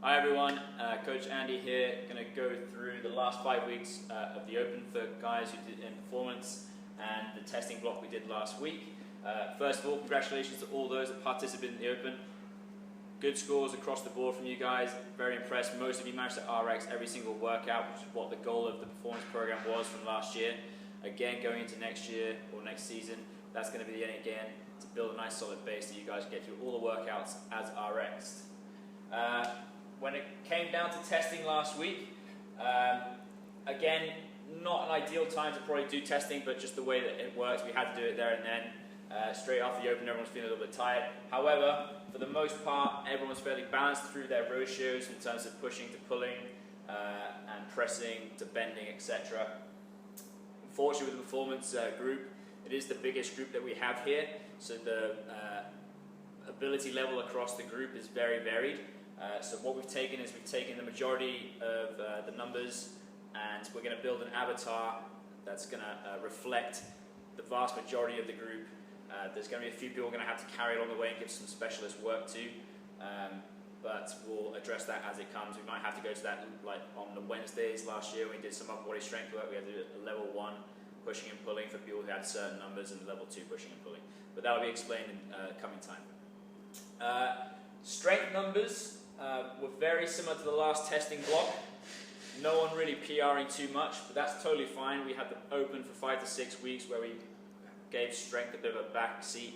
Hi everyone, Coach Andy here, going to go through the last 5 weeks of the Open for guys who did in performance and the testing block we did last week. First of all, congratulations to all those that participated in the Open. Good scores across the board from you guys, very impressed. Most of you managed to RX every single workout, which is what the goal of the performance program was from last year. Again, going into next year or next season, that's going to be the aim again, to build a nice solid base so you guys get through all the workouts as RX'd. When it came down to testing last week, again, not an ideal time to probably do testing, but just the way that it works, we had to do it there and then. Straight after the Open, everyone's feeling a little bit tired. However, for the most part, everyone was fairly balanced through their ratios in terms of pushing to pulling, and pressing to bending, etc. Unfortunately, with the performance group, it is the biggest group that we have here, so the ability level across the group is very varied. So what we've taken is we've taken the majority of the numbers, and we're going to build an avatar that's going to reflect the vast majority of the group. There's going to be a few people we're going to have to carry along the way and give some specialist work to, but we'll address that as it comes. We might have to go to that, like on the Wednesdays last year we did some upper body strength work. We had to do a level 1 pushing and pulling for people who had certain numbers, and level 2 pushing and pulling. But that will be explained in coming time. Strength numbers were very similar to the last testing block. No one really PRing too much, but that's totally fine. We had the Open for 5 to 6 weeks where we gave strength a bit of a back seat.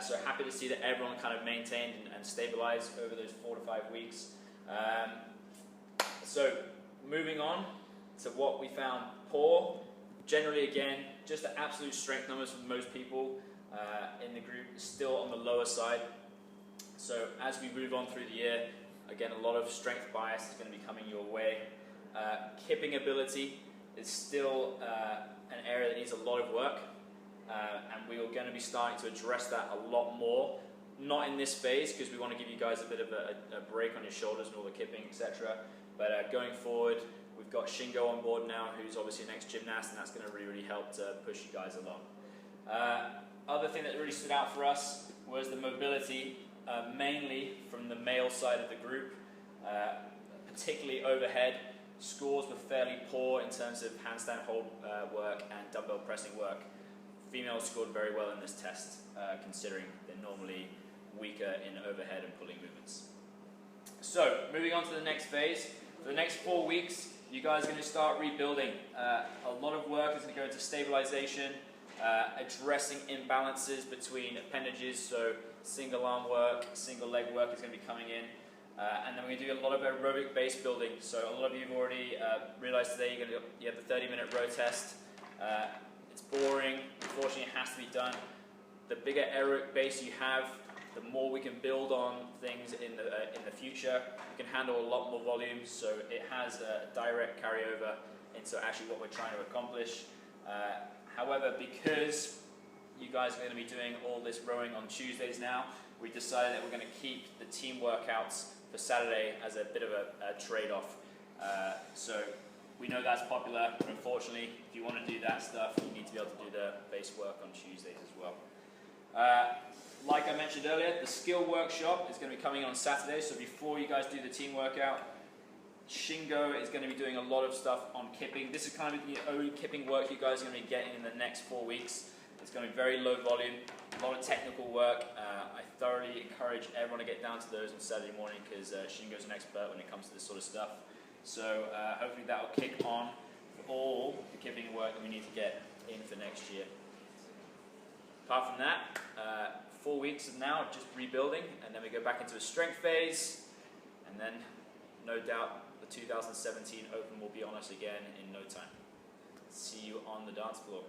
So happy to see that everyone kind of maintained and stabilized over those 4 to 5 weeks. So moving on to what we found poor. Generally, again, just the absolute strength numbers for most people in the group is still on the lower side. So as we move on through the year, again, a lot of strength bias is going to be coming your way. Kipping ability is still an area that needs a lot of work, and we are going to be starting to address that a lot more. Not in this phase, because we want to give you guys a bit of a break on your shoulders and all the kipping, etc. But going forward, we've got Shingo on board now, who's obviously an ex-gymnast, and that's going to really help to push you guys along. Other thing that really stood out for us was the mobility, mainly from the male side of the group, particularly overhead. Scores were fairly poor in terms of handstand hold work and dumbbell pressing work. Females scored very well in this test, considering they're normally weaker in overhead and pulling movements. So, moving on to the next phase. For the next 4 weeks, you guys are going to start rebuilding. A lot of work is going to go into stabilization, addressing imbalances between appendages, so single arm work, single leg work is going to be coming in. And then we're going to do a lot of aerobic base building. So a lot of you have already realized today you have the 30-minute row test. It's boring, unfortunately it has to be done. The bigger aerobic base you have, the more we can build on things in the future. We can handle a lot more volume, so it has a direct carryover into actually what we're trying to accomplish. However, because you guys are going to be doing all this rowing on Tuesdays now, we decided that we're going to keep the team workouts for Saturday as a bit of a trade-off. So we know that's popular, but unfortunately, if you want to do that stuff, you need to be able to do the base work on Tuesdays as well. Like I mentioned earlier, the skill workshop is going to be coming on Saturday, so before you guys do the team workout, Shingo is going to be doing a lot of stuff on kipping. This is kind of the only kipping work you guys are going to be getting in the next 4 weeks. It's going to be very low volume, a lot of technical work. I thoroughly encourage everyone to get down to those on Saturday morning, because Shingo's an expert when it comes to this sort of stuff. So hopefully that will kick on for all the kipping work that we need to get in for next year. Apart from that, 4 weeks of now just rebuilding, and then we go back into a strength phase, and then no doubt the 2017 Open will be on us again in no time. See you on the dance floor.